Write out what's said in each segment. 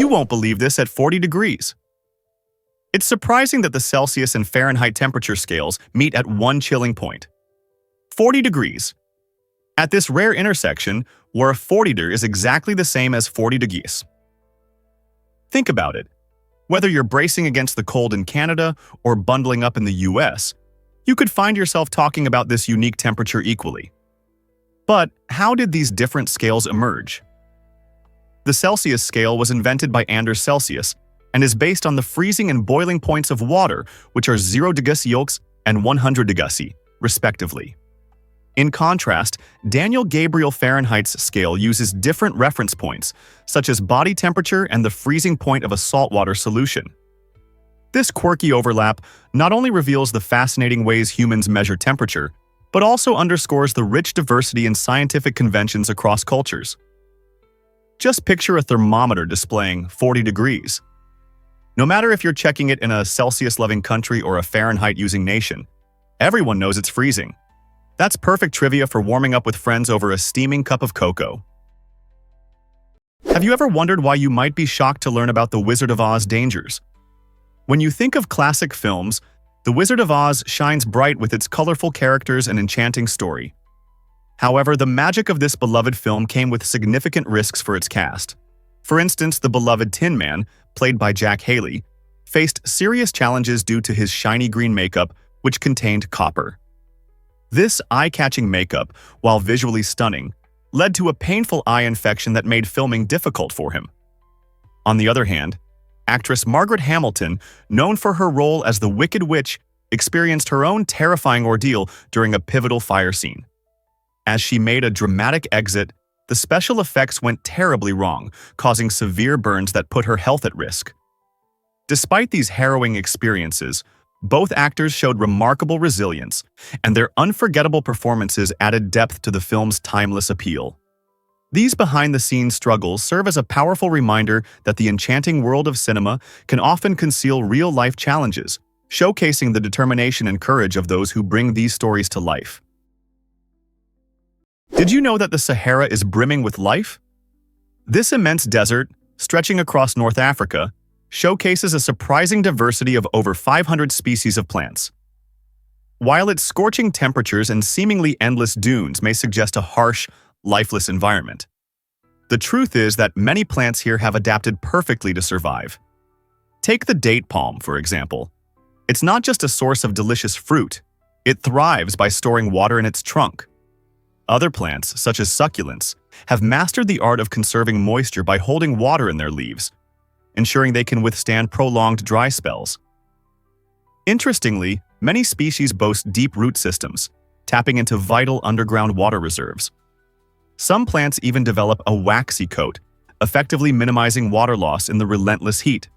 You won't believe this at 40 degrees. It's surprising that the Celsius and Fahrenheit temperature scales meet at one chilling point. 40 degrees. At this rare intersection, where 40 is exactly the same as 40 degrees. Think about it. Whether you're bracing against the cold in Canada or bundling up in the US, you could find yourself talking about this unique temperature equally. But how did these different scales emerge? The Celsius scale was invented by Anders Celsius and is based on the freezing and boiling points of water, which are 0 degrees Celsius and 100 degrees Celsius, respectively. In contrast, Daniel Gabriel Fahrenheit's scale uses different reference points, such as body temperature and the freezing point of a saltwater solution. This quirky overlap not only reveals the fascinating ways humans measure temperature, but also underscores the rich diversity in scientific conventions across cultures. Just picture a thermometer displaying 40 degrees. No matter if you're checking it in a Celsius-loving country or a Fahrenheit-using nation, everyone knows it's freezing. That's perfect trivia for warming up with friends over a steaming cup of cocoa. Have you ever wondered why you might be shocked to learn about the Wizard of Oz dangers? When you think of classic films, The Wizard of Oz shines bright with its colorful characters and enchanting story. However, the magic of this beloved film came with significant risks for its cast. For instance, the beloved Tin Man, played by Jack Haley, faced serious challenges due to his shiny green makeup, which contained copper. This eye-catching makeup, while visually stunning, led to a painful eye infection that made filming difficult for him. On the other hand, actress Margaret Hamilton, known for her role as the Wicked Witch, experienced her own terrifying ordeal during a pivotal fire scene. As she made a dramatic exit, the special effects went terribly wrong, causing severe burns that put her health at risk. Despite these harrowing experiences, both actors showed remarkable resilience, and their unforgettable performances added depth to the film's timeless appeal. These behind-the-scenes struggles serve as a powerful reminder that the enchanting world of cinema can often conceal real-life challenges, showcasing the determination and courage of those who bring these stories to life. Did you know that the Sahara is brimming with life? This immense desert, stretching across North Africa, showcases a surprising diversity of over 500 species of plants. While its scorching temperatures and seemingly endless dunes may suggest a harsh, lifeless environment, the truth is that many plants here have adapted perfectly to survive. Take the date palm, for example. It's not just a source of delicious fruit, it thrives by storing water in its trunk. Other plants, such as succulents, have mastered the art of conserving moisture by holding water in their leaves, ensuring they can withstand prolonged dry spells. Interestingly, many species boast deep root systems, tapping into vital underground water reserves. Some plants even develop a waxy coat, effectively minimizing water loss in the relentless heat.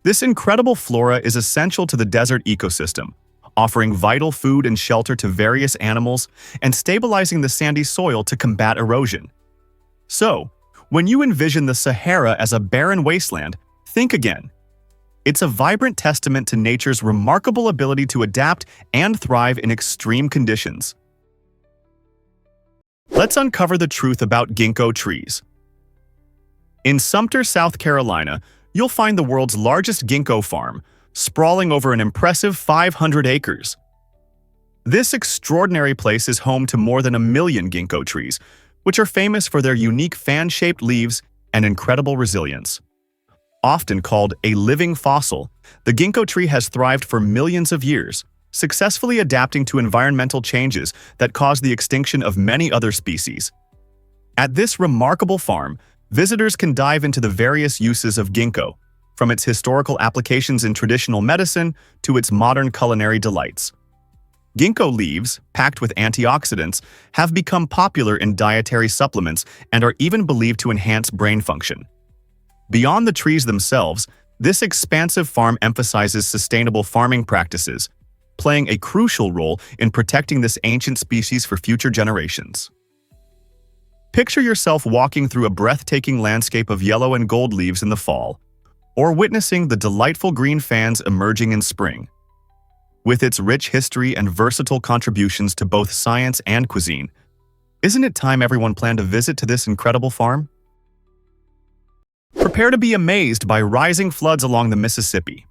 This incredible flora is essential to the desert ecosystem, offering vital food and shelter to various animals and stabilizing the sandy soil to combat erosion. So, when you envision the Sahara as a barren wasteland, think again. It's a vibrant testament to nature's remarkable ability to adapt and thrive in extreme conditions. Let's uncover the truth about ginkgo trees. In Sumter, South Carolina, you'll find the world's largest ginkgo farm, sprawling over an impressive 500 acres. This extraordinary place is home to more than 1 million ginkgo trees, which are famous for their unique fan-shaped leaves and incredible resilience. Often called a living fossil, the ginkgo tree has thrived for millions of years, successfully adapting to environmental changes that caused the extinction of many other species. At this remarkable farm, visitors can dive into the various uses of ginkgo, from its historical applications in traditional medicine to its modern culinary delights. Ginkgo leaves, packed with antioxidants, have become popular in dietary supplements and are even believed to enhance brain function. Beyond the trees themselves, this expansive farm emphasizes sustainable farming practices, playing a crucial role in protecting this ancient species for future generations. Picture yourself walking through a breathtaking landscape of yellow and gold leaves in the fall, or witnessing the delightful green fans emerging in spring. With its rich history and versatile contributions to both science and cuisine, isn't it time everyone planned a visit to this incredible farm? Prepare to be amazed by rising floods along the Mississippi.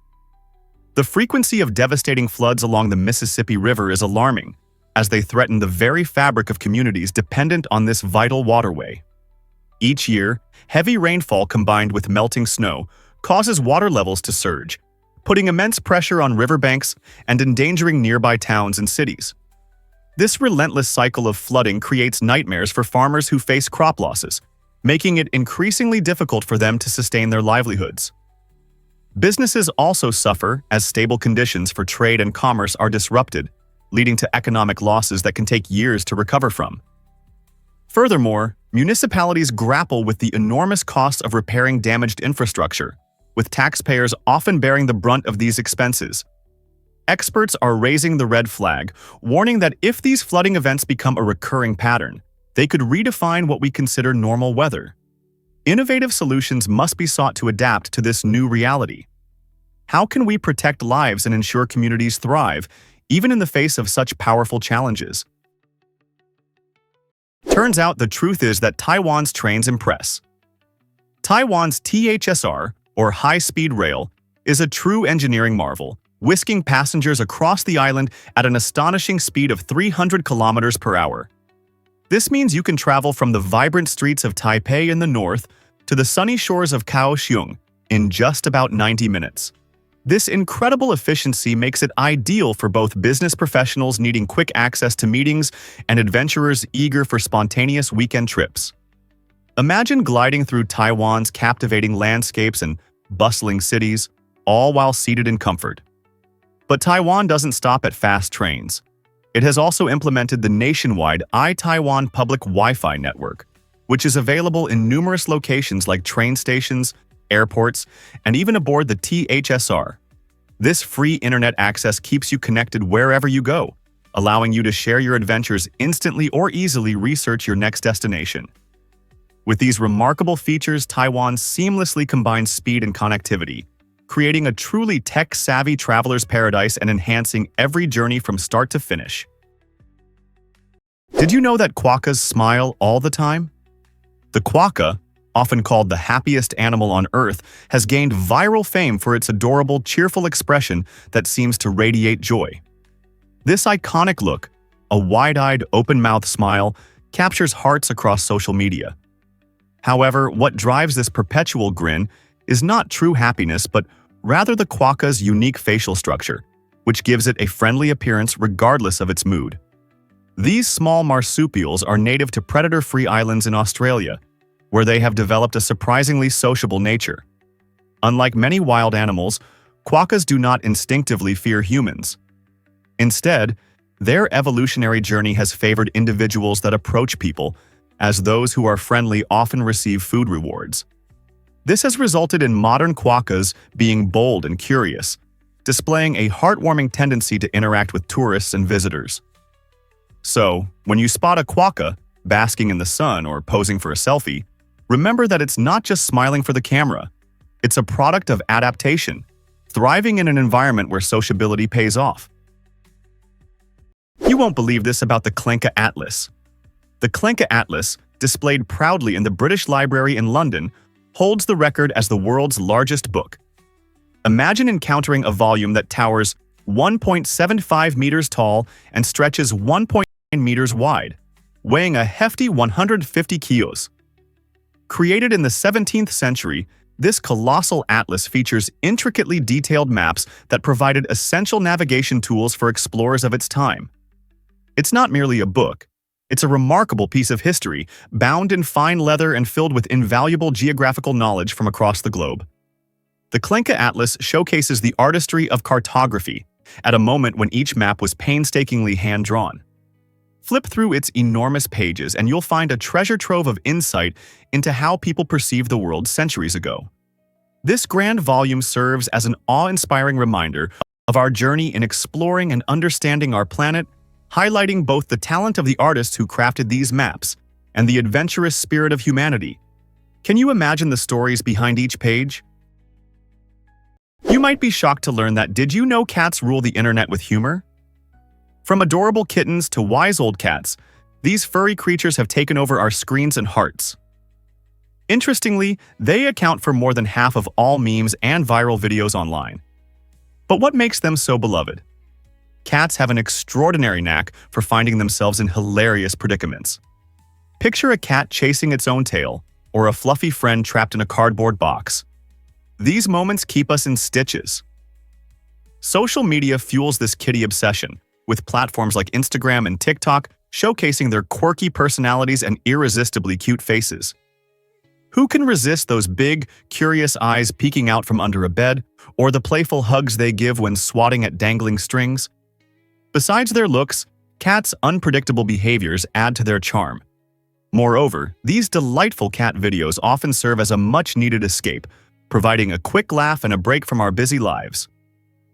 The frequency of devastating floods along the Mississippi River is alarming, as they threaten the very fabric of communities dependent on this vital waterway. Each year, heavy rainfall combined with melting snow causes water levels to surge, putting immense pressure on riverbanks and endangering nearby towns and cities. This relentless cycle of flooding creates nightmares for farmers who face crop losses, making it increasingly difficult for them to sustain their livelihoods. Businesses also suffer as stable conditions for trade and commerce are disrupted, leading to economic losses that can take years to recover from. Furthermore, municipalities grapple with the enormous costs of repairing damaged infrastructure, with taxpayers often bearing the brunt of these expenses. Experts are raising the red flag, warning that if these flooding events become a recurring pattern, they could redefine what we consider normal weather. Innovative solutions must be sought to adapt to this new reality. How can we protect lives and ensure communities thrive, even in the face of such powerful challenges? Turns out the truth is that Taiwan's trains impress. Taiwan's THSR, or high-speed rail, is a true engineering marvel, whisking passengers across the island at an astonishing speed of 300 kilometers per hour. This means you can travel from the vibrant streets of Taipei in the north to the sunny shores of Kaohsiung in just about 90 minutes. This incredible efficiency makes it ideal for both business professionals needing quick access to meetings and adventurers eager for spontaneous weekend trips. Imagine gliding through Taiwan's captivating landscapes and bustling cities, all while seated in comfort. But Taiwan doesn't stop at fast trains. It has also implemented the nationwide iTaiwan public Wi-Fi network, which is available in numerous locations like train stations, airports, and even aboard the THSR. This free internet access keeps you connected wherever you go, allowing you to share your adventures instantly or easily research your next destination. With these remarkable features, Taiwan seamlessly combines speed and connectivity, creating a truly tech-savvy traveler's paradise and enhancing every journey from start to finish. Did you know that quokkas smile all the time? The quokka, often called the happiest animal on Earth, has gained viral fame for its adorable, cheerful expression that seems to radiate joy. This iconic look, a wide-eyed, open-mouthed smile, captures hearts across social media. However, what drives this perpetual grin is not true happiness, but rather the quokka's unique facial structure, which gives it a friendly appearance regardless of its mood. These small marsupials are native to predator-free islands in Australia, where they have developed a surprisingly sociable nature. Unlike many wild animals, quokkas do not instinctively fear humans. Instead, their evolutionary journey has favored individuals that approach people, as those who are friendly often receive food rewards. This has resulted in modern quokkas being bold and curious, displaying a heartwarming tendency to interact with tourists and visitors. So, when you spot a quokka basking in the sun or posing for a selfie, remember that it's not just smiling for the camera. It's a product of adaptation, thriving in an environment where sociability pays off. You won't believe this about the Klenka Atlas. The Klenka Atlas, displayed proudly in the British Library in London, holds the record as the world's largest book. Imagine encountering a volume that towers 1.75 meters tall and stretches 1.9 meters wide, weighing a hefty 150 kilos. Created in the 17th century, this colossal atlas features intricately detailed maps that provided essential navigation tools for explorers of its time. It's not merely a book. It's a remarkable piece of history, bound in fine leather and filled with invaluable geographical knowledge from across the globe. The Klenka Atlas showcases the artistry of cartography at a moment when each map was painstakingly hand-drawn. Flip through its enormous pages and you'll find a treasure trove of insight into how people perceived the world centuries ago. This grand volume serves as an awe-inspiring reminder of our journey in exploring and understanding our planet, highlighting both the talent of the artists who crafted these maps and the adventurous spirit of humanity. Can you imagine the stories behind each page? You might be shocked to learn that did you know cats rule the internet with humor? From adorable kittens to wise old cats, these furry creatures have taken over our screens and hearts. Interestingly, they account for more than half of all memes and viral videos online. But what makes them so beloved? Cats have an extraordinary knack for finding themselves in hilarious predicaments. Picture a cat chasing its own tail, or a fluffy friend trapped in a cardboard box. These moments keep us in stitches. Social media fuels this kitty obsession, with platforms like Instagram and TikTok showcasing their quirky personalities and irresistibly cute faces. Who can resist those big, curious eyes peeking out from under a bed, or the playful hugs they give when swatting at dangling strings? Besides their looks, cats' unpredictable behaviors add to their charm. Moreover, these delightful cat videos often serve as a much-needed escape, providing a quick laugh and a break from our busy lives.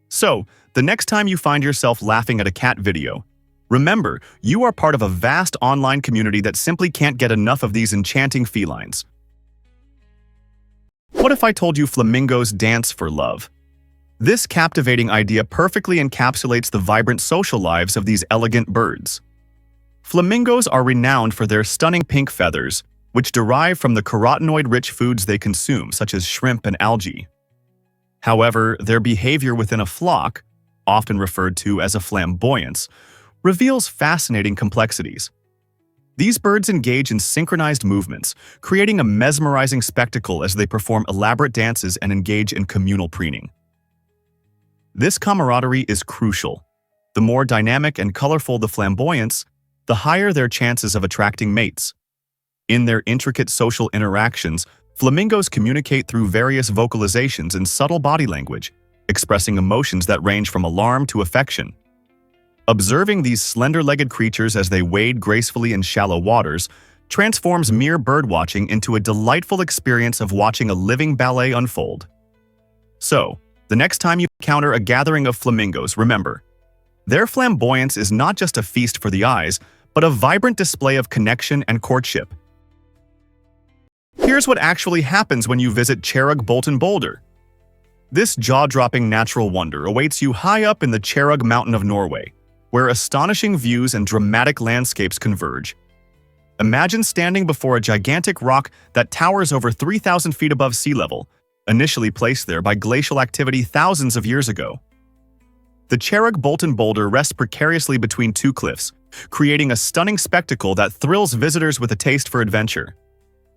So, the next time you find yourself laughing at a cat video, remember, you are part of a vast online community that simply can't get enough of these enchanting felines. What if I told you flamingos dance for love? This captivating idea perfectly encapsulates the vibrant social lives of these elegant birds. Flamingos are renowned for their stunning pink feathers, which derive from the carotenoid-rich foods they consume, such as shrimp and algae. However, their behavior within a flock, often referred to as a flamboyance, reveals fascinating complexities. These birds engage in synchronized movements, creating a mesmerizing spectacle as they perform elaborate dances and engage in communal preening. This camaraderie is crucial. The more dynamic and colorful the flamboyance, the higher their chances of attracting mates. In their intricate social interactions, flamingos communicate through various vocalizations and subtle body language, expressing emotions that range from alarm to affection. Observing these slender-legged creatures as they wade gracefully in shallow waters transforms mere birdwatching into a delightful experience of watching a living ballet unfold. So, the next time you encounter a gathering of flamingos, remember, their flamboyance is not just a feast for the eyes, but a vibrant display of connection and courtship. Here's what actually happens when you visit Cherrug Bolton Boulder. This jaw-dropping natural wonder awaits you high up in the Cherrug Mountain of Norway, where astonishing views and dramatic landscapes converge. Imagine standing before a gigantic rock that towers over 3,000 feet above sea level, initially placed there by glacial activity thousands of years ago. The Cherrug Bolton Boulder rests precariously between two cliffs, creating a stunning spectacle that thrills visitors with a taste for adventure.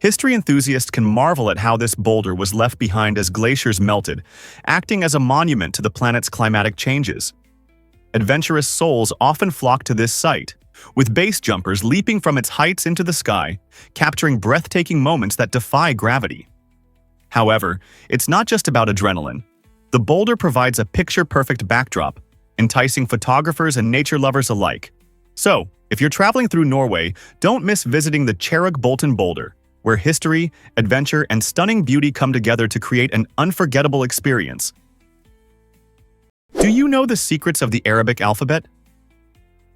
History enthusiasts can marvel at how this boulder was left behind as glaciers melted, acting as a monument to the planet's climatic changes. Adventurous souls often flock to this site, with base jumpers leaping from its heights into the sky, capturing breathtaking moments that defy gravity. However, it's not just about adrenaline. The boulder provides a picture-perfect backdrop, enticing photographers and nature lovers alike. So, if you're traveling through Norway, don't miss visiting the Cherrug Bolton Boulder, where history, adventure, and stunning beauty come together to create an unforgettable experience. Do you know the secrets of the Arabic alphabet?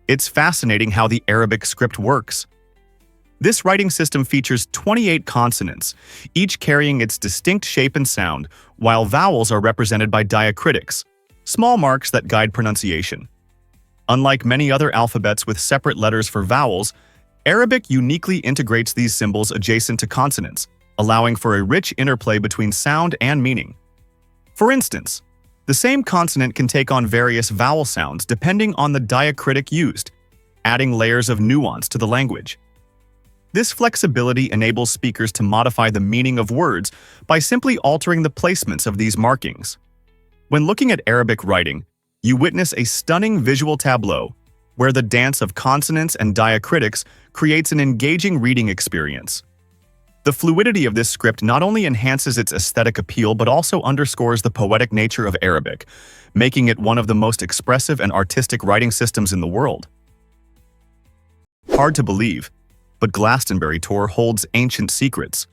It's fascinating how the Arabic script works. This writing system features 28 consonants, each carrying its distinct shape and sound, while vowels are represented by diacritics, small marks that guide pronunciation. Unlike many other alphabets with separate letters for vowels, Arabic uniquely integrates these symbols adjacent to consonants, allowing for a rich interplay between sound and meaning. For instance, the same consonant can take on various vowel sounds depending on the diacritic used, adding layers of nuance to the language. This flexibility enables speakers to modify the meaning of words by simply altering the placements of these markings. When looking at Arabic writing, you witness a stunning visual tableau where the dance of consonants and diacritics creates an engaging reading experience. The fluidity of this script not only enhances its aesthetic appeal but also underscores the poetic nature of Arabic, making it one of the most expressive and artistic writing systems in the world. Hard to believe, but Glastonbury Tor holds ancient secrets.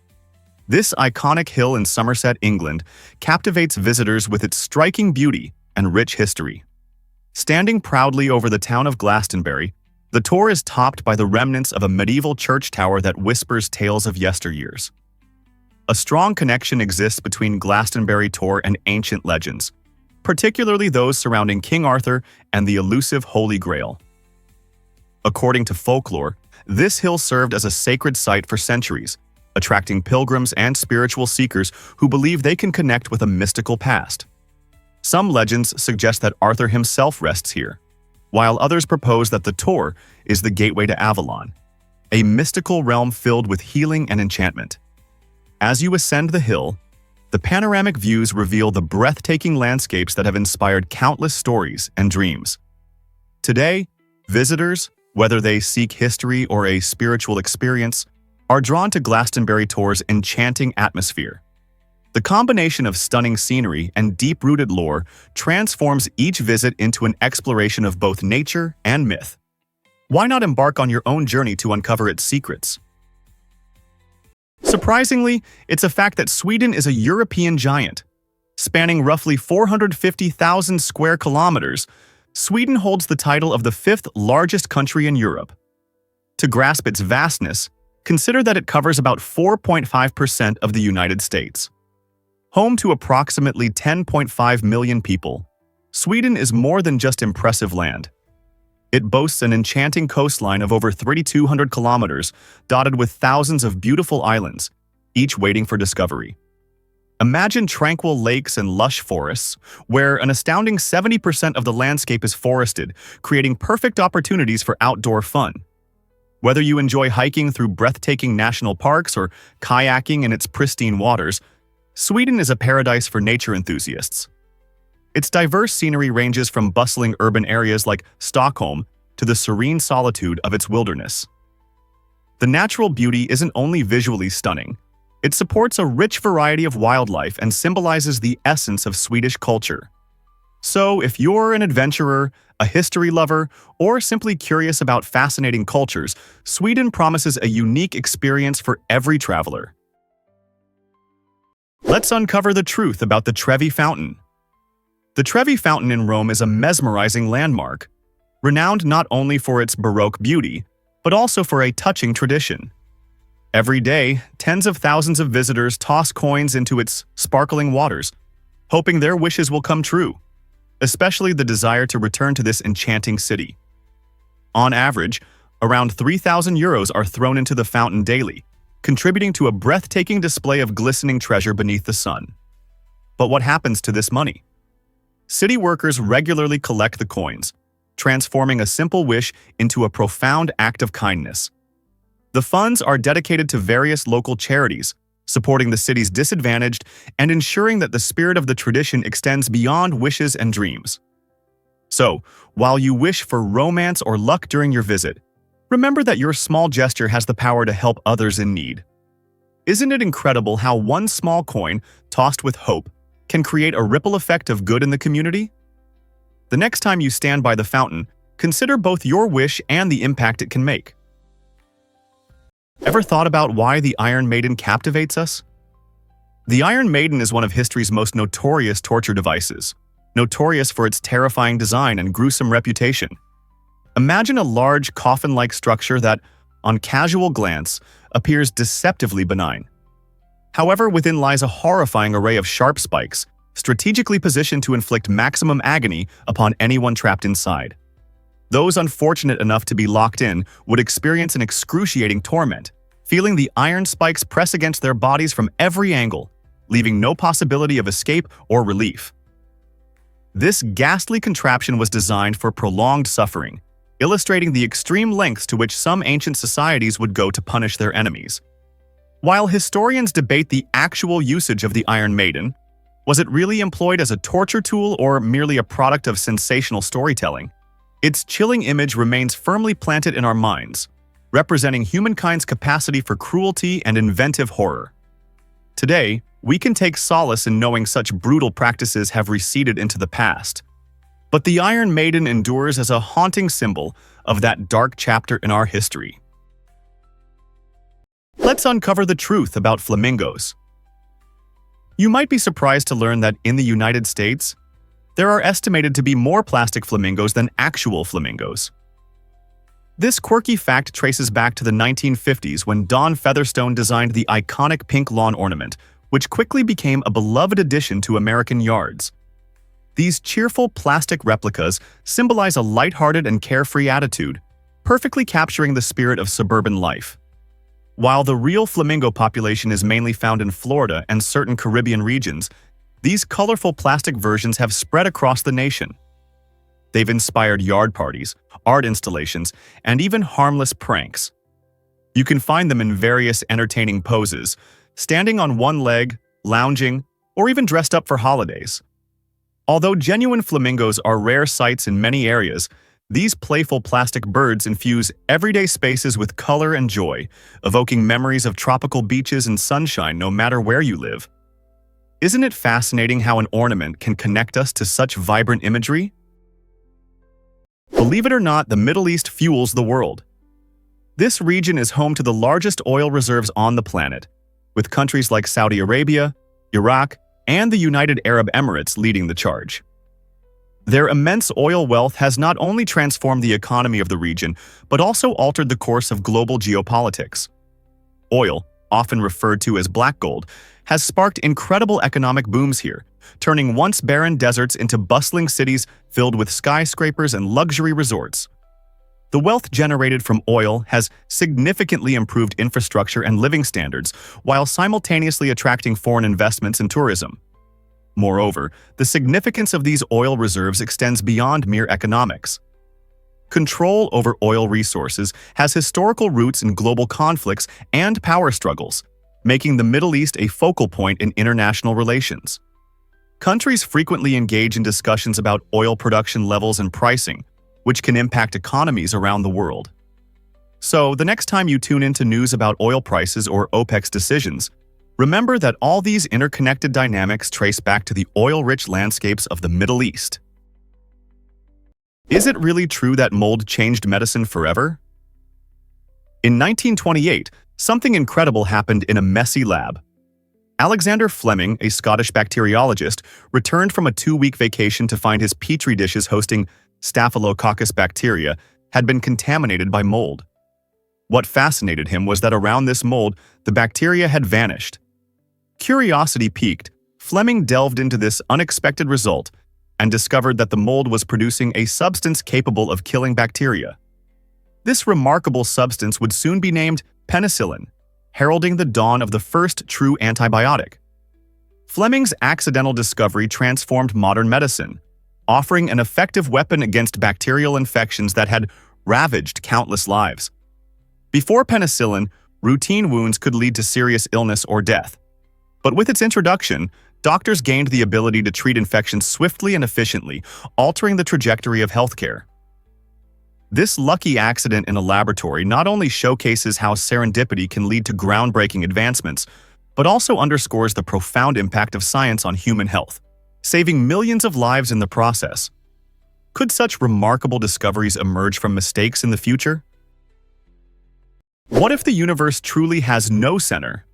This iconic hill in Somerset, England, captivates visitors with its striking beauty and rich history. Standing proudly over the town of Glastonbury, the Tor is topped by the remnants of a medieval church tower that whispers tales of yesteryears. A strong connection exists between Glastonbury Tor and ancient legends, particularly those surrounding King Arthur and the elusive Holy Grail. According to folklore, this hill served as a sacred site for centuries, attracting pilgrims and spiritual seekers who believe they can connect with a mystical past. Some legends suggest that Arthur himself rests here, while others propose that the Tor is the gateway to Avalon, a mystical realm filled with healing and enchantment. As you ascend the hill, the panoramic views reveal the breathtaking landscapes that have inspired countless stories and dreams. Today, visitors, whether they seek history or a spiritual experience, are drawn to Glastonbury Tor's enchanting atmosphere. The combination of stunning scenery and deep-rooted lore transforms each visit into an exploration of both nature and myth. Why not embark on your own journey to uncover its secrets? Surprisingly, it's a fact that Sweden is a European giant. Spanning roughly 450,000 square kilometers, Sweden holds the title of the fifth largest country in Europe. To grasp its vastness, consider that it covers about 4.5% of the United States. Home to approximately 10.5 million people, Sweden is more than just impressive land. It boasts an enchanting coastline of over 3,200 kilometers, dotted with thousands of beautiful islands, each waiting for discovery. Imagine tranquil lakes and lush forests, where an astounding 70% of the landscape is forested, creating perfect opportunities for outdoor fun. Whether you enjoy hiking through breathtaking national parks or kayaking in its pristine waters, Sweden is a paradise for nature enthusiasts. Its diverse scenery ranges from bustling urban areas like Stockholm to the serene solitude of its wilderness. The natural beauty isn't only visually stunning, it supports a rich variety of wildlife and symbolizes the essence of Swedish culture. So, if you're an adventurer, a history lover, or simply curious about fascinating cultures, Sweden promises a unique experience for every traveler. Let's uncover the truth about the Trevi Fountain. The Trevi Fountain in Rome is a mesmerizing landmark, renowned not only for its Baroque beauty, but also for a touching tradition. Every day, tens of thousands of visitors toss coins into its sparkling waters, hoping their wishes will come true, especially the desire to return to this enchanting city. On average, around 3,000 euros are thrown into the fountain daily, contributing to a breathtaking display of glistening treasure beneath the sun. But what happens to this money? City workers regularly collect the coins, transforming a simple wish into a profound act of kindness. The funds are dedicated to various local charities, supporting the city's disadvantaged and ensuring that the spirit of the tradition extends beyond wishes and dreams. So, while you wish for romance or luck during your visit, remember that your small gesture has the power to help others in need. Isn't it incredible how one small coin, tossed with hope, can create a ripple effect of good in the community? The next time you stand by the fountain, consider both your wish and the impact it can make. Ever thought about why the Iron Maiden captivates us? The Iron Maiden is one of history's most notorious torture devices, notorious for its terrifying design and gruesome reputation. Imagine a large coffin-like structure that, on casual glance, appears deceptively benign. However, within lies a horrifying array of sharp spikes, strategically positioned to inflict maximum agony upon anyone trapped inside. Those unfortunate enough to be locked in would experience an excruciating torment, feeling the iron spikes press against their bodies from every angle, leaving no possibility of escape or relief. This ghastly contraption was designed for prolonged suffering, illustrating the extreme lengths to which some ancient societies would go to punish their enemies. While historians debate the actual usage of the Iron Maiden, was it really employed as a torture tool or merely a product of sensational storytelling? Its chilling image remains firmly planted in our minds, representing humankind's capacity for cruelty and inventive horror. Today, we can take solace in knowing such brutal practices have receded into the past. But the Iron Maiden endures as a haunting symbol of that dark chapter in our history. Let's uncover the truth about flamingos. You might be surprised to learn that in the United States, there are estimated to be more plastic flamingos than actual flamingos. This quirky fact traces back to the 1950s when Don Featherstone designed the iconic pink lawn ornament, which quickly became a beloved addition to American yards. These cheerful plastic replicas symbolize a lighthearted and carefree attitude, perfectly capturing the spirit of suburban life. While the real flamingo population is mainly found in Florida and certain Caribbean regions, these colorful plastic versions have spread across the nation. They've inspired yard parties, art installations, and even harmless pranks. You can find them in various entertaining poses, standing on one leg, lounging, or even dressed up for holidays. Although genuine flamingos are rare sights in many areas, these playful plastic birds infuse everyday spaces with color and joy, evoking memories of tropical beaches and sunshine no matter where you live. Isn't it fascinating how an ornament can connect us to such vibrant imagery? Believe it or not, the Middle East fuels the world. This region is home to the largest oil reserves on the planet, with countries like Saudi Arabia, Iraq, and the United Arab Emirates leading the charge. Their immense oil wealth has not only transformed the economy of the region, but also altered the course of global geopolitics. Oil, often referred to as black gold, has sparked incredible economic booms here, turning once barren deserts into bustling cities filled with skyscrapers and luxury resorts. The wealth generated from oil has significantly improved infrastructure and living standards, while simultaneously attracting foreign investments and tourism. Moreover, the significance of these oil reserves extends beyond mere economics. Control over oil resources has historical roots in global conflicts and power struggles, making the Middle East a focal point in international relations. Countries frequently engage in discussions about oil production levels and pricing, which can impact economies around the world. So, the next time you tune into news about oil prices or OPEC's decisions, remember that all these interconnected dynamics trace back to the oil-rich landscapes of the Middle East. Is it really true that mold changed medicine forever? In 1928, something incredible happened in a messy lab. Alexander Fleming, a Scottish bacteriologist, returned from a 2-week vacation to find his petri dishes hosting Staphylococcus bacteria had been contaminated by mold. What fascinated him was that around this mold, the bacteria had vanished. Curiosity piqued, Fleming delved into this unexpected result and discovered that the mold was producing a substance capable of killing bacteria. This remarkable substance would soon be named penicillin, heralding the dawn of the first true antibiotic. Fleming's accidental discovery transformed modern medicine, offering an effective weapon against bacterial infections that had ravaged countless lives. Before penicillin, routine wounds could lead to serious illness or death. But with its introduction, doctors gained the ability to treat infections swiftly and efficiently, altering the trajectory of healthcare. This lucky accident in a laboratory not only showcases how serendipity can lead to groundbreaking advancements, but also underscores the profound impact of science on human health, saving millions of lives in the process. Could such remarkable discoveries emerge from mistakes in the future? What if the universe truly has no center?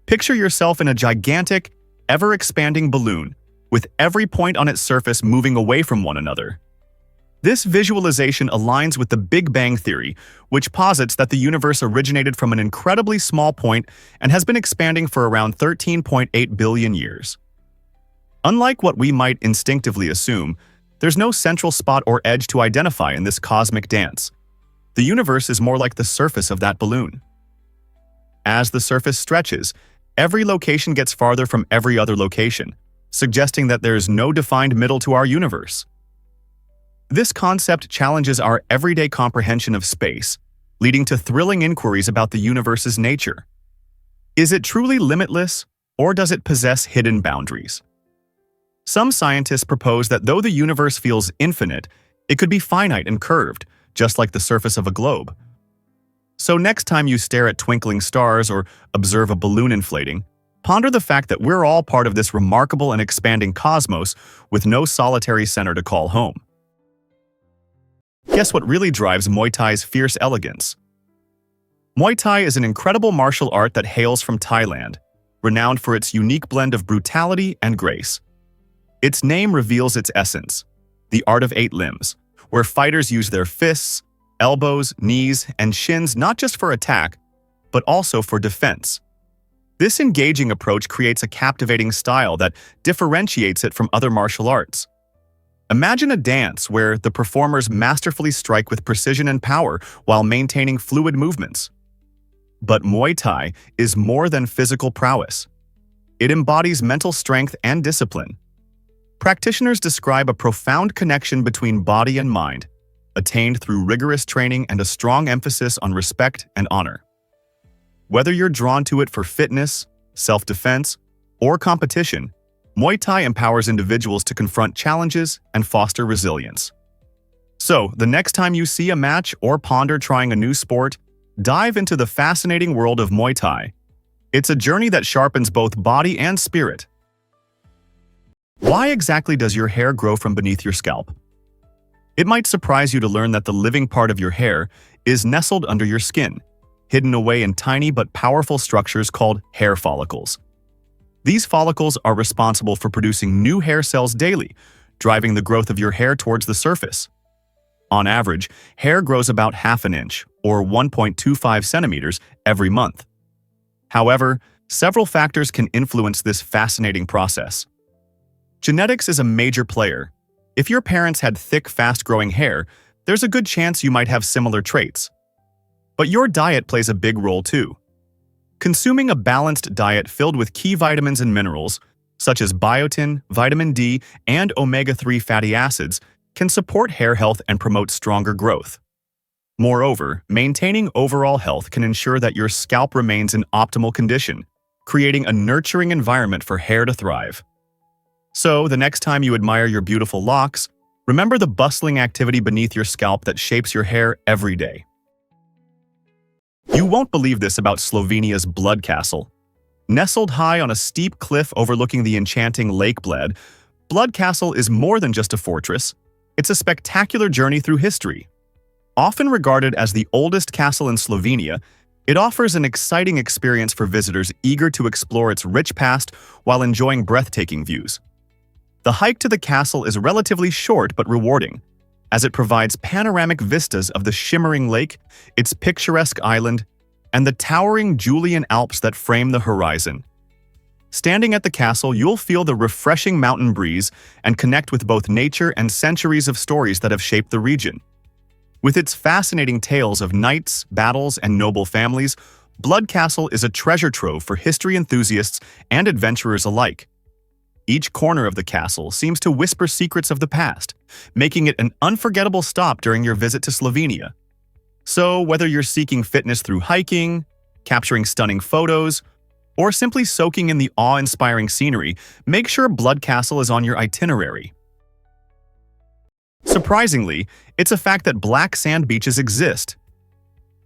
Picture yourself in a gigantic, ever-expanding balloon, with every point on its surface moving away from one another. This visualization aligns with the Big Bang Theory, which posits that the universe originated from an incredibly small point and has been expanding for around 13.8 billion years. Unlike what we might instinctively assume, there's no central spot or edge to identify in this cosmic dance. The universe is more like the surface of that balloon. As the surface stretches, every location gets farther from every other location, suggesting that there is no defined middle to our universe. This concept challenges our everyday comprehension of space, leading to thrilling inquiries about the universe's nature. Is it truly limitless, or does it possess hidden boundaries? Some scientists propose that though the universe feels infinite, it could be finite and curved, just like the surface of a globe. So next time you stare at twinkling stars or observe a balloon inflating, ponder the fact that we're all part of this remarkable and expanding cosmos with no solitary center to call home. Guess what really drives Muay Thai's fierce elegance? Muay Thai is an incredible martial art that hails from Thailand, renowned for its unique blend of brutality and grace. Its name reveals its essence, the art of 8 limbs, where fighters use their fists, elbows, knees, and shins not just for attack, but also for defense. This engaging approach creates a captivating style that differentiates it from other martial arts. Imagine a dance where the performers masterfully strike with precision and power while maintaining fluid movements. But Muay Thai is more than physical prowess. It embodies mental strength and discipline. Practitioners describe a profound connection between body and mind, attained through rigorous training and a strong emphasis on respect and honor. Whether you're drawn to it for fitness, self-defense, or competition, Muay Thai empowers individuals to confront challenges and foster resilience. So, the next time you see a match or ponder trying a new sport, dive into the fascinating world of Muay Thai. It's a journey that sharpens both body and spirit. Why exactly does your hair grow from beneath your scalp? It might surprise you to learn that the living part of your hair is nestled under your skin, hidden away in tiny but powerful structures called hair follicles. These follicles are responsible for producing new hair cells daily, driving the growth of your hair towards the surface. On average, hair grows about half an inch, or 1.25 centimeters, every month. However, several factors can influence this fascinating process. Genetics is a major player. If your parents had thick, fast-growing hair, there's a good chance you might have similar traits. But your diet plays a big role too. Consuming a balanced diet filled with key vitamins and minerals, such as biotin, vitamin D, and omega-3 fatty acids, can support hair health and promote stronger growth. Moreover, maintaining overall health can ensure that your scalp remains in optimal condition, creating a nurturing environment for hair to thrive. So, the next time you admire your beautiful locks, remember the bustling activity beneath your scalp that shapes your hair every day. You won't believe this about Slovenia's Blood Castle. Nestled high on a steep cliff overlooking the enchanting Lake Bled, Blood Castle is more than just a fortress. It's a spectacular journey through history. Often regarded as the oldest castle in Slovenia, it offers an exciting experience for visitors eager to explore its rich past while enjoying breathtaking views. The hike to the castle is relatively short but rewarding, as it provides panoramic vistas of the shimmering lake, its picturesque island, and the towering Julian Alps that frame the horizon. Standing at the castle, you'll feel the refreshing mountain breeze and connect with both nature and centuries of stories that have shaped the region. With its fascinating tales of knights, battles, and noble families, Blood Castle is a treasure trove for history enthusiasts and adventurers alike. Each corner of the castle seems to whisper secrets of the past, making it an unforgettable stop during your visit to Slovenia. So, whether you're seeking fitness through hiking, capturing stunning photos, or simply soaking in the awe-inspiring scenery, make sure Blood Castle is on your itinerary. Surprisingly, it's a fact that black sand beaches exist.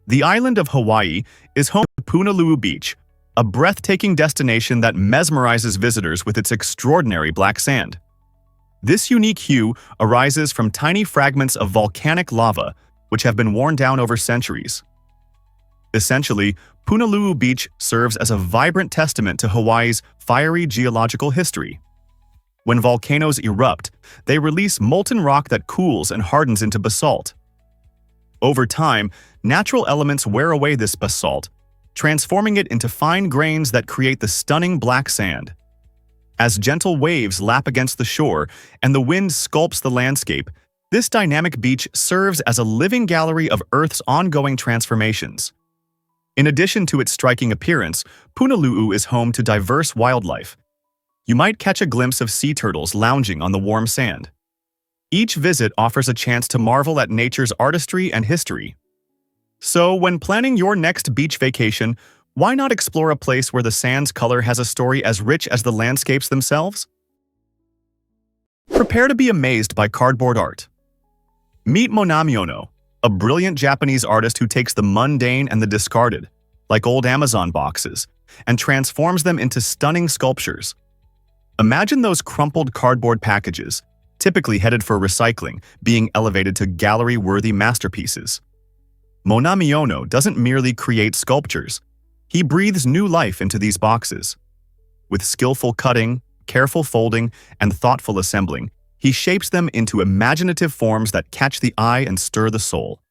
The island of Hawaii is home to Punaluu Beach, a breathtaking destination that mesmerizes visitors with its extraordinary black sand. This unique hue arises from tiny fragments of volcanic lava, which have been worn down over centuries. Essentially, Punaluu Beach serves as a vibrant testament to Hawaii's fiery geological history. When volcanoes erupt, they release molten rock that cools and hardens into basalt. Over time, natural elements wear away this basalt, transforming it into fine grains that create the stunning black sand. As gentle waves lap against the shore and the wind sculpts the landscape, this dynamic beach serves as a living gallery of Earth's ongoing transformations. In addition to its striking appearance, Punaluu is home to diverse wildlife. You might catch a glimpse of sea turtles lounging on the warm sand. Each visit offers a chance to marvel at nature's artistry and history. So, when planning your next beach vacation, why not explore a place where the sand's color has a story as rich as the landscapes themselves? Prepare to be amazed by cardboard art. Meet Monami Ono, a brilliant Japanese artist who takes the mundane and the discarded, like old Amazon boxes, and transforms them into stunning sculptures. Imagine those crumpled cardboard packages, typically headed for recycling, being elevated to gallery-worthy masterpieces. Monami Ono doesn't merely create sculptures. He breathes new life into these boxes. With skillful cutting, careful folding, and thoughtful assembling, he shapes them into imaginative forms that catch the eye and stir the soul.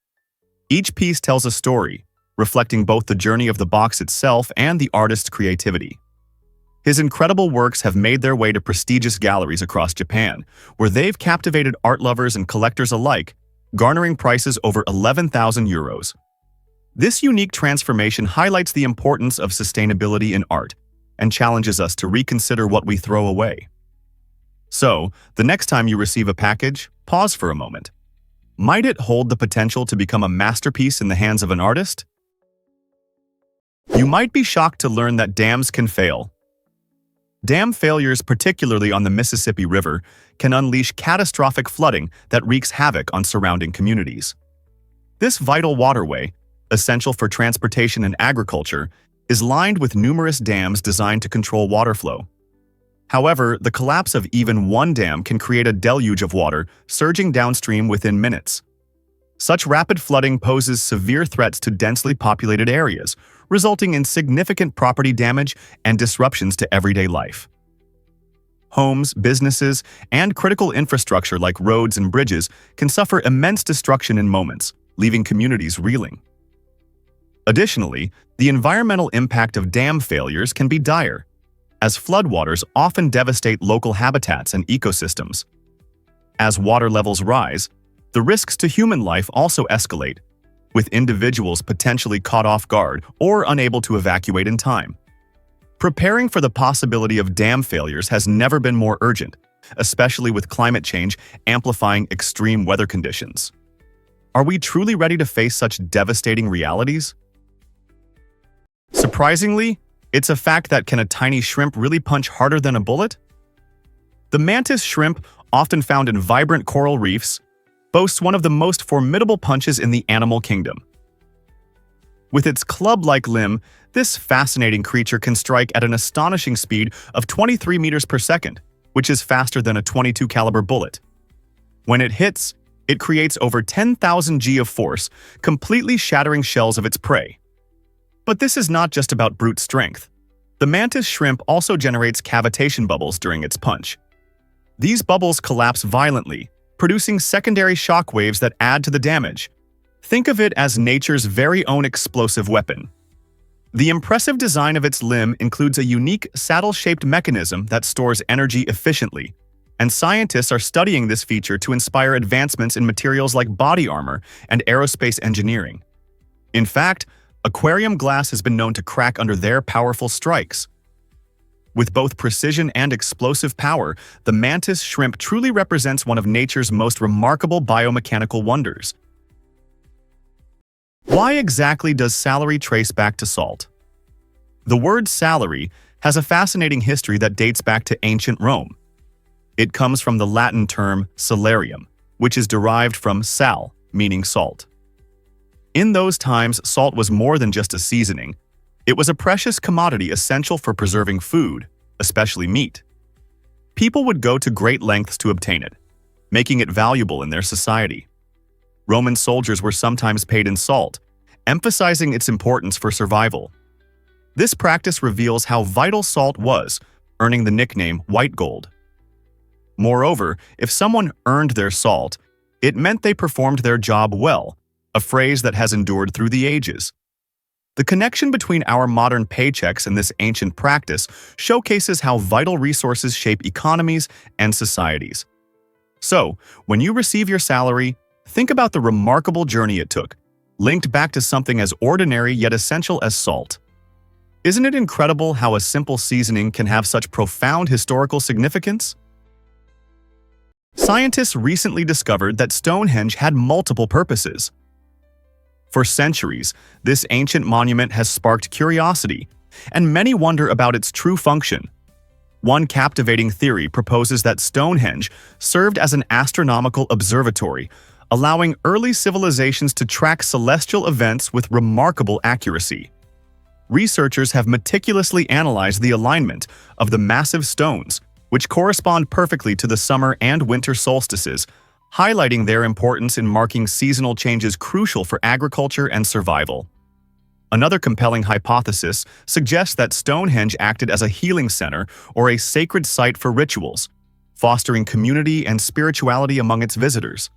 Each piece tells a story, reflecting both the journey of the box itself and the artist's creativity. His incredible works have made their way to prestigious galleries across Japan, where they've captivated art lovers and collectors alike, garnering prices over 11,000 euros. This unique transformation highlights the importance of sustainability in art and challenges us to reconsider what we throw away. So, the next time you receive a package, pause for a moment. Might it hold the potential to become a masterpiece in the hands of an artist? You might be shocked to learn that dams can fail. Dam failures, particularly on the Mississippi River, can unleash catastrophic flooding that wreaks havoc on surrounding communities. This vital waterway, essential for transportation and agriculture, is lined with numerous dams designed to control water flow. However, the collapse of even one dam can create a deluge of water, surging downstream within minutes. Such rapid flooding poses severe threats to densely populated areas, resulting in significant property damage and disruptions to everyday life. Homes, businesses, and critical infrastructure like roads and bridges can suffer immense destruction in moments, leaving communities reeling. Additionally, the environmental impact of dam failures can be dire, as floodwaters often devastate local habitats and ecosystems. As water levels rise, the risks to human life also escalate, with individuals potentially caught off guard or unable to evacuate in time. Preparing for the possibility of dam failures has never been more urgent, especially with climate change amplifying extreme weather conditions. Are we truly ready to face such devastating realities? Surprisingly, it's a fact that can a tiny shrimp really punch harder than a bullet? The mantis shrimp, often found in vibrant coral reefs, boasts one of the most formidable punches in the animal kingdom. With its club-like limb, this fascinating creature can strike at an astonishing speed of 23 meters per second, which is faster than a .22 caliber bullet. When it hits, it creates over 10,000 G of force, completely shattering shells of its prey. But this is not just about brute strength. The mantis shrimp also generates cavitation bubbles during its punch. These bubbles collapse violently, producing secondary shock waves that add to the damage. Think of it as nature's very own explosive weapon. The impressive design of its limb includes a unique saddle-shaped mechanism that stores energy efficiently, and scientists are studying this feature to inspire advancements in materials like body armor and aerospace engineering. In fact, aquarium glass has been known to crack under their powerful strikes. With both precision and explosive power, the mantis shrimp truly represents one of nature's most remarkable biomechanical wonders. Why exactly does salary trace back to salt? The word salary has a fascinating history that dates back to ancient Rome. It comes from the Latin term salarium, which is derived from sal, meaning salt. In those times, salt was more than just a seasoning. It was a precious commodity essential for preserving food, especially meat. People would go to great lengths to obtain it, making it valuable in their society. Roman soldiers were sometimes paid in salt, emphasizing its importance for survival. This practice reveals how vital salt was, earning the nickname white gold. Moreover, if someone earned their salt, it meant they performed their job well, a phrase that has endured through the ages. The connection between our modern paychecks and this ancient practice showcases how vital resources shape economies and societies. So, when you receive your salary, think about the remarkable journey it took, linked back to something as ordinary yet essential as salt. Isn't it incredible how a simple seasoning can have such profound historical significance? Scientists recently discovered that Stonehenge had multiple purposes. For centuries, this ancient monument has sparked curiosity, and many wonder about its true function. One captivating theory proposes that Stonehenge served as an astronomical observatory, allowing early civilizations to track celestial events with remarkable accuracy. Researchers have meticulously analyzed the alignment of the massive stones, which correspond perfectly to the summer and winter solstices, highlighting their importance in marking seasonal changes crucial for agriculture and survival. Another compelling hypothesis suggests that Stonehenge acted as a healing center or a sacred site for rituals, fostering community and spirituality among its visitors.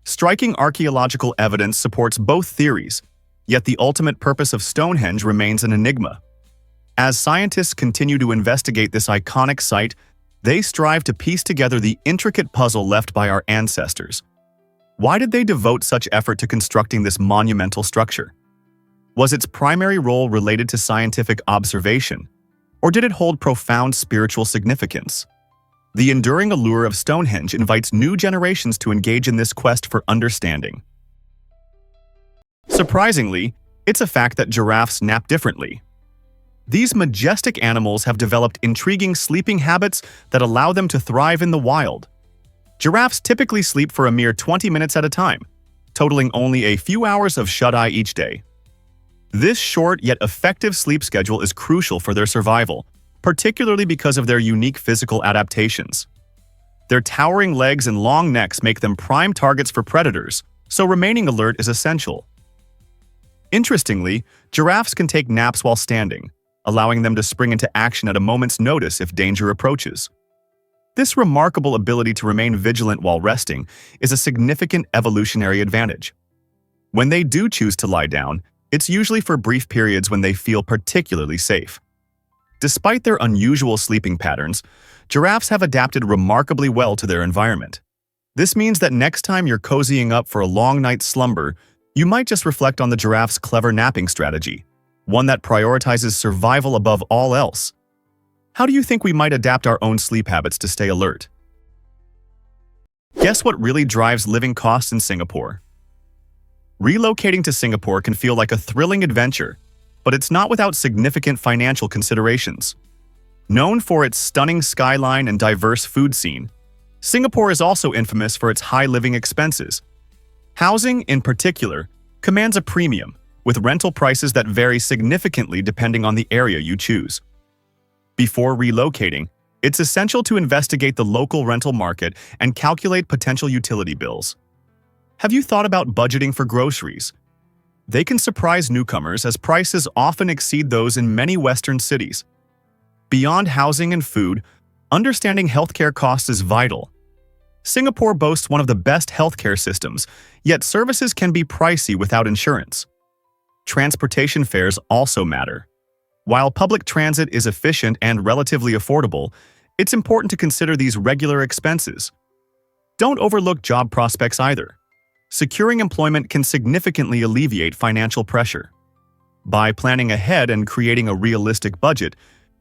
Striking archaeological evidence supports both theories, yet the ultimate purpose of Stonehenge remains an enigma. As scientists continue to investigate this iconic site, they strive to piece together the intricate puzzle left by our ancestors. Why did they devote such effort to constructing this monumental structure? Was its primary role related to scientific observation, or did it hold profound spiritual significance? The enduring allure of Stonehenge invites new generations to engage in this quest for understanding. Surprisingly, it's a fact that giraffes nap differently. These majestic animals have developed intriguing sleeping habits that allow them to thrive in the wild. Giraffes typically sleep for a mere 20 minutes at a time, totaling only a few hours of shut-eye each day. This short yet effective sleep schedule is crucial for their survival, particularly because of their unique physical adaptations. Their towering legs and long necks make them prime targets for predators, so remaining alert is essential. Interestingly, giraffes can take naps while standing, allowing them to spring into action at a moment's notice if danger approaches. This remarkable ability to remain vigilant while resting is a significant evolutionary advantage. When they do choose to lie down, it's usually for brief periods when they feel particularly safe. Despite their unusual sleeping patterns, giraffes have adapted remarkably well to their environment. This means that next time you're cozying up for a long night's slumber, you might just reflect on the giraffe's clever napping strategy, one that prioritizes survival above all else. How do you think we might adapt our own sleep habits to stay alert? Guess what really drives living costs in Singapore? Relocating to Singapore can feel like a thrilling adventure, but it's not without significant financial considerations. Known for its stunning skyline and diverse food scene, Singapore is also infamous for its high living expenses. Housing, in particular, commands a premium, with rental prices that vary significantly depending on the area you choose. Before relocating, it's essential to investigate the local rental market and calculate potential utility bills. Have you thought about budgeting for groceries? They can surprise newcomers as prices often exceed those in many Western cities. Beyond housing and food, understanding healthcare costs is vital. Singapore boasts one of the best healthcare systems, yet services can be pricey without insurance. Transportation fares also matter. While public transit is efficient and relatively affordable, it's important to consider these regular expenses. Don't overlook job prospects either. Securing employment can significantly alleviate financial pressure. By planning ahead and creating a realistic budget,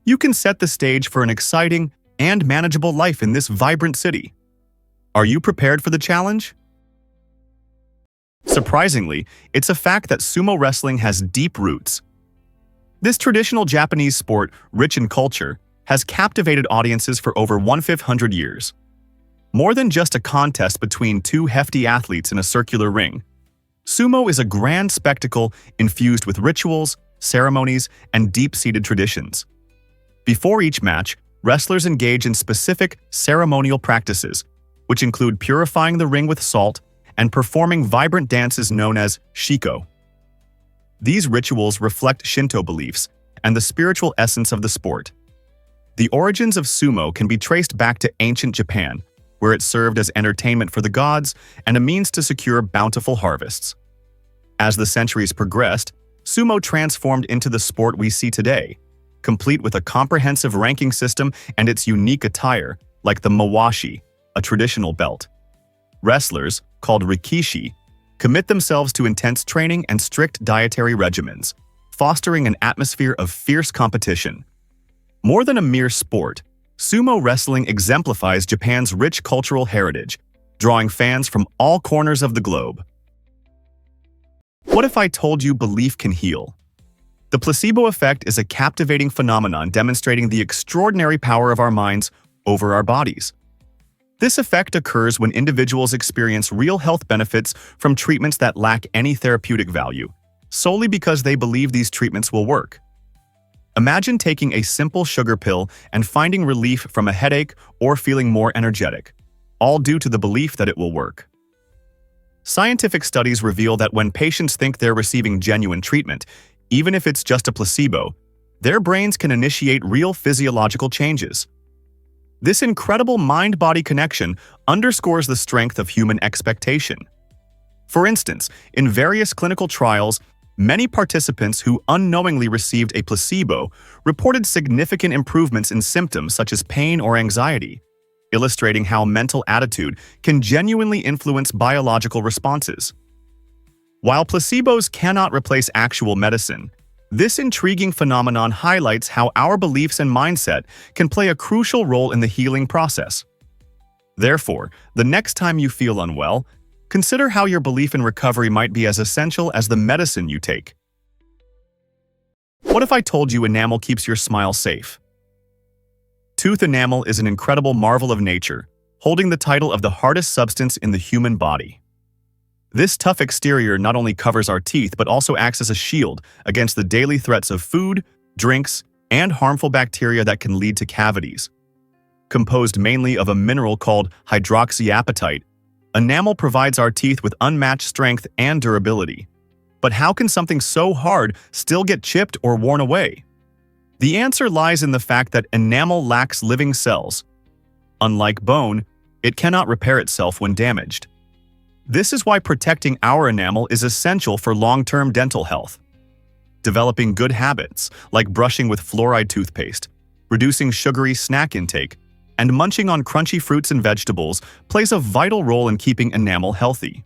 you can set the stage for an exciting and manageable life in this vibrant city. Are you prepared for the challenge? Surprisingly, it's a fact that sumo wrestling has deep roots. This traditional Japanese sport, rich in culture, has captivated audiences for over 1,500 years. More than just a contest between two hefty athletes in a circular ring, sumo is a grand spectacle infused with rituals, ceremonies, and deep-seated traditions. Before each match, wrestlers engage in specific ceremonial practices, which include purifying the ring with salt and performing vibrant dances known as shiko. These rituals reflect Shinto beliefs and the spiritual essence of the sport. The origins of sumo can be traced back to ancient Japan, where it served as entertainment for the gods and a means to secure bountiful harvests. As the centuries progressed, sumo transformed into the sport we see today, complete with a comprehensive ranking system and its unique attire, like the mawashi, a traditional belt. Wrestlers, called rikishi, commit themselves to intense training and strict dietary regimens, fostering an atmosphere of fierce competition. More than a mere sport, sumo wrestling exemplifies Japan's rich cultural heritage, drawing fans from all corners of the globe. What if I told you belief can heal? The placebo effect is a captivating phenomenon demonstrating the extraordinary power of our minds over our bodies. This effect occurs when individuals experience real health benefits from treatments that lack any therapeutic value, solely because they believe these treatments will work. Imagine taking a simple sugar pill and finding relief from a headache or feeling more energetic, all due to the belief that it will work. Scientific studies reveal that when patients think they're receiving genuine treatment, even if it's just a placebo, their brains can initiate real physiological changes. This incredible mind-body connection underscores the strength of human expectation. For instance, in various clinical trials, many participants who unknowingly received a placebo reported significant improvements in symptoms such as pain or anxiety, illustrating how mental attitude can genuinely influence biological responses. While placebos cannot replace actual medicine, this intriguing phenomenon highlights how our beliefs and mindset can play a crucial role in the healing process. Therefore, the next time you feel unwell, consider how your belief in recovery might be as essential as the medicine you take. What if I told you enamel keeps your smile safe? Tooth enamel is an incredible marvel of nature, holding the title of the hardest substance in the human body. This tough exterior not only covers our teeth but also acts as a shield against the daily threats of food, drinks, and harmful bacteria that can lead to cavities. Composed mainly of a mineral called hydroxyapatite, enamel provides our teeth with unmatched strength and durability. But how can something so hard still get chipped or worn away? The answer lies in the fact that enamel lacks living cells. Unlike bone, it cannot repair itself when damaged. This is why protecting our enamel is essential for long-term dental health. Developing good habits, like brushing with fluoride toothpaste, reducing sugary snack intake, and munching on crunchy fruits and vegetables plays a vital role in keeping enamel healthy.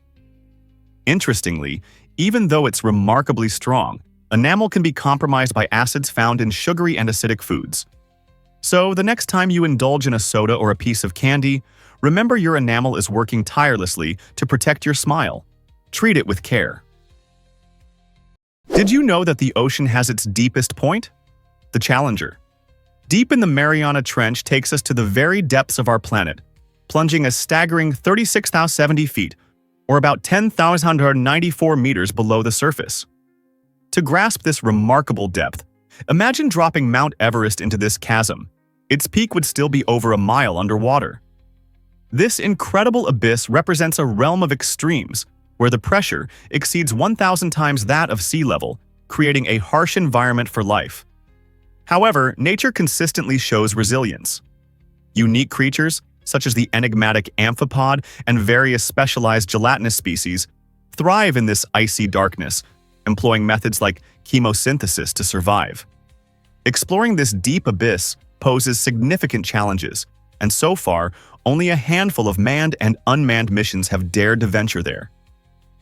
Interestingly, even though it's remarkably strong, enamel can be compromised by acids found in sugary and acidic foods. So, the next time you indulge in a soda or a piece of candy, remember your enamel is working tirelessly to protect your smile. Treat it with care. Did you know that the ocean has its deepest point? The Challenger. Deep in the Mariana Trench takes us to the very depths of our planet, plunging a staggering 36,070 feet, or about 10,194 meters below the surface. To grasp this remarkable depth, imagine dropping Mount Everest into this chasm. Its peak would still be over a mile underwater. This incredible abyss represents a realm of extremes, where the pressure exceeds 1,000 times that of sea level, creating a harsh environment for life. However, nature consistently shows resilience. Unique creatures, such as the enigmatic amphipod and various specialized gelatinous species, thrive in this icy darkness, employing methods like chemosynthesis to survive. Exploring this deep abyss poses significant challenges, and so far, only a handful of manned and unmanned missions have dared to venture there.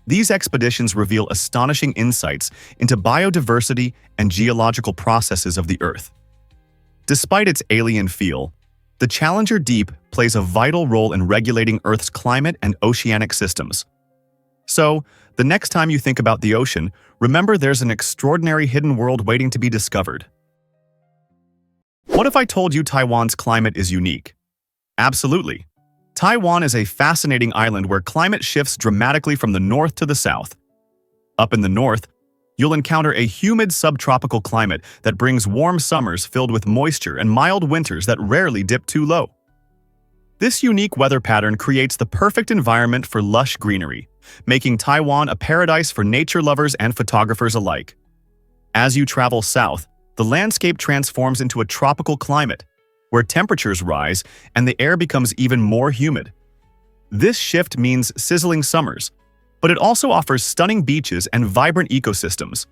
These expeditions reveal astonishing insights into biodiversity and geological processes of the Earth. Despite its alien feel, the Challenger Deep plays a vital role in regulating Earth's climate and oceanic systems. So, the next time you think about the ocean, remember there's an extraordinary hidden world waiting to be discovered. What if I told you Taiwan's climate is unique? Absolutely. Taiwan is a fascinating island where climate shifts dramatically from the north to the south. Up in the north, you'll encounter a humid subtropical climate that brings warm summers filled with moisture and mild winters that rarely dip too low. This unique weather pattern creates the perfect environment for lush greenery, making Taiwan a paradise for nature lovers and photographers alike. As you travel south, the landscape transforms into a tropical climate, where temperatures rise and the air becomes even more humid. This shift means sizzling summers, but it also offers stunning beaches and vibrant ecosystems.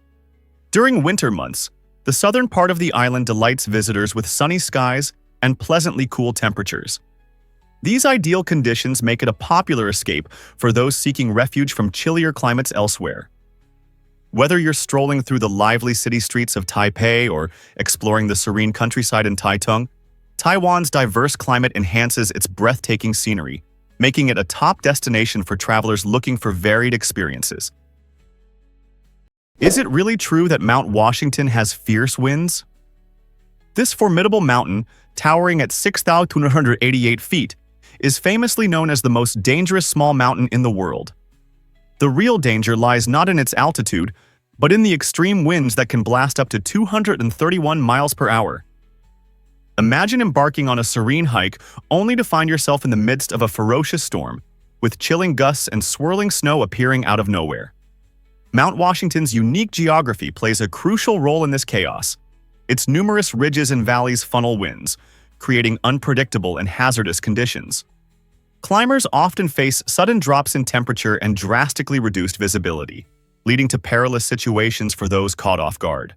During winter months, the southern part of the island delights visitors with sunny skies and pleasantly cool temperatures. These ideal conditions make it a popular escape for those seeking refuge from chillier climates elsewhere. Whether you're strolling through the lively city streets of Taipei or exploring the serene countryside in Taitung, Taiwan's diverse climate enhances its breathtaking scenery, making it a top destination for travelers looking for varied experiences. Is it really true that Mount Washington has fierce winds? This formidable mountain, towering at 6,288 feet, is famously known as the most dangerous small mountain in the world. The real danger lies not in its altitude, but in the extreme winds that can blast up to 231 miles per hour. Imagine embarking on a serene hike only to find yourself in the midst of a ferocious storm, with chilling gusts and swirling snow appearing out of nowhere. Mount Washington's unique geography plays a crucial role in this chaos. Its numerous ridges and valleys funnel winds, creating unpredictable and hazardous conditions. Climbers often face sudden drops in temperature and drastically reduced visibility, leading to perilous situations for those caught off guard.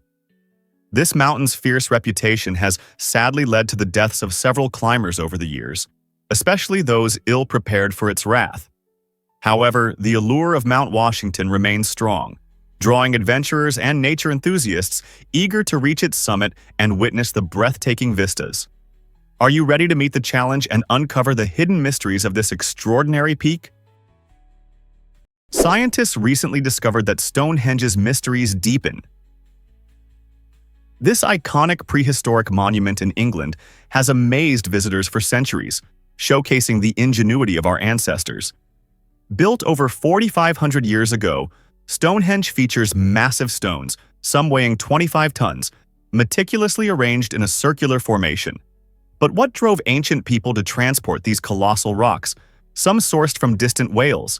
This mountain's fierce reputation has sadly led to the deaths of several climbers over the years, especially those ill-prepared for its wrath. However, the allure of Mount Washington remains strong, drawing adventurers and nature enthusiasts eager to reach its summit and witness the breathtaking vistas. Are you ready to meet the challenge and uncover the hidden mysteries of this extraordinary peak? Scientists recently discovered that Stonehenge's mysteries deepen. This iconic prehistoric monument in England has amazed visitors for centuries, showcasing the ingenuity of our ancestors. Built over 4,500 years ago, Stonehenge features massive stones, some weighing 25 tons, meticulously arranged in a circular formation. But what drove ancient people to transport these colossal rocks, some sourced from distant Wales?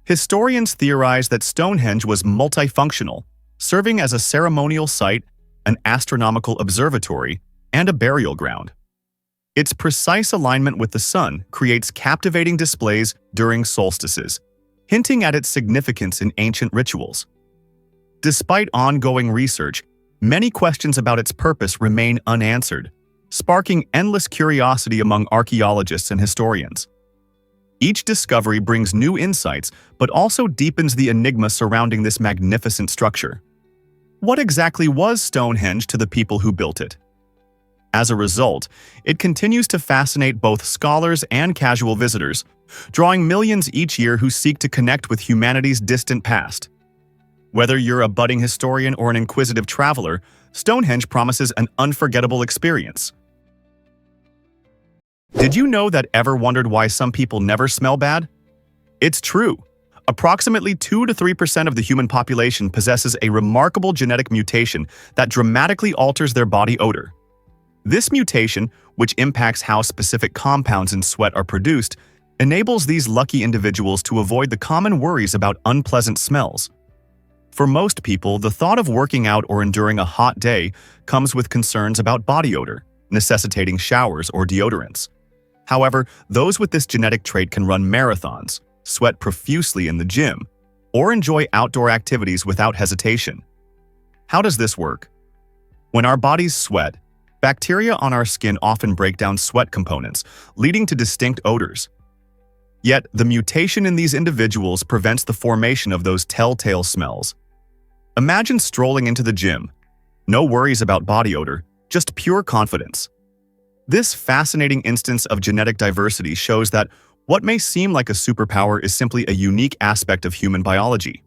Historians theorize that Stonehenge was multifunctional, serving as a ceremonial site, an astronomical observatory, and a burial ground. Its precise alignment with the sun creates captivating displays during solstices, hinting at its significance in ancient rituals. Despite ongoing research, many questions about its purpose remain unanswered, sparking endless curiosity among archaeologists and historians. Each discovery brings new insights, but also deepens the enigma surrounding this magnificent structure. What exactly was Stonehenge to the people who built it? As a result, it continues to fascinate both scholars and casual visitors, drawing millions each year who seek to connect with humanity's distant past. Whether you're a budding historian or an inquisitive traveler, Stonehenge promises an unforgettable experience. Did you know that ever wondered why some people never smell bad? It's true. Approximately 2 to 3% of the human population possesses a remarkable genetic mutation that dramatically alters their body odor. This mutation, which impacts how specific compounds in sweat are produced, enables these lucky individuals to avoid the common worries about unpleasant smells. For most people, the thought of working out or enduring a hot day comes with concerns about body odor, necessitating showers or deodorants. However, those with this genetic trait can run marathons, sweat profusely in the gym, or enjoy outdoor activities without hesitation. How does this work? When our bodies sweat, bacteria on our skin often break down sweat components, leading to distinct odors. Yet, the mutation in these individuals prevents the formation of those telltale smells. Imagine strolling into the gym. No worries about body odor, just pure confidence. This fascinating instance of genetic diversity shows that what may seem like a superpower is simply a unique aspect of human biology.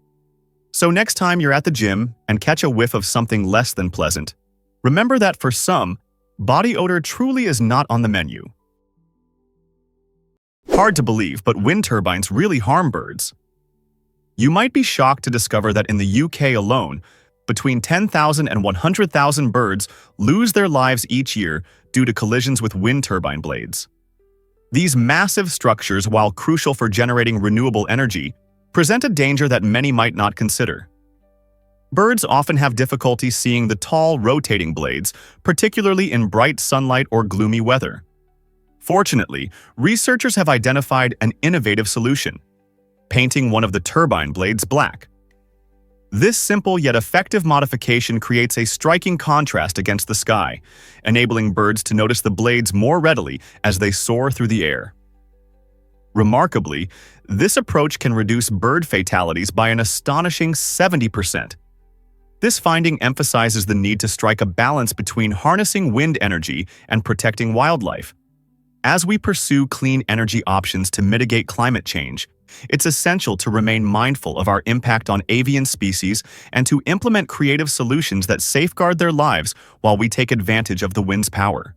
So next time you're at the gym and catch a whiff of something less than pleasant, remember that for some, body odor truly is not on the menu. Hard to believe, but wind turbines really harm birds. You might be shocked to discover that in the UK alone, between 10,000 and 100,000 birds lose their lives each year due to collisions with wind turbine blades. These massive structures, while crucial for generating renewable energy, present a danger that many might not consider. Birds often have difficulty seeing the tall, rotating blades, particularly in bright sunlight or gloomy weather. Fortunately, researchers have identified an innovative solution: painting one of the turbine blades black. This simple yet effective modification creates a striking contrast against the sky, enabling birds to notice the blades more readily as they soar through the air. Remarkably, this approach can reduce bird fatalities by an astonishing 70%. This finding emphasizes the need to strike a balance between harnessing wind energy and protecting wildlife. As we pursue clean energy options to mitigate climate change, it's essential to remain mindful of our impact on avian species and to implement creative solutions that safeguard their lives while we take advantage of the wind's power.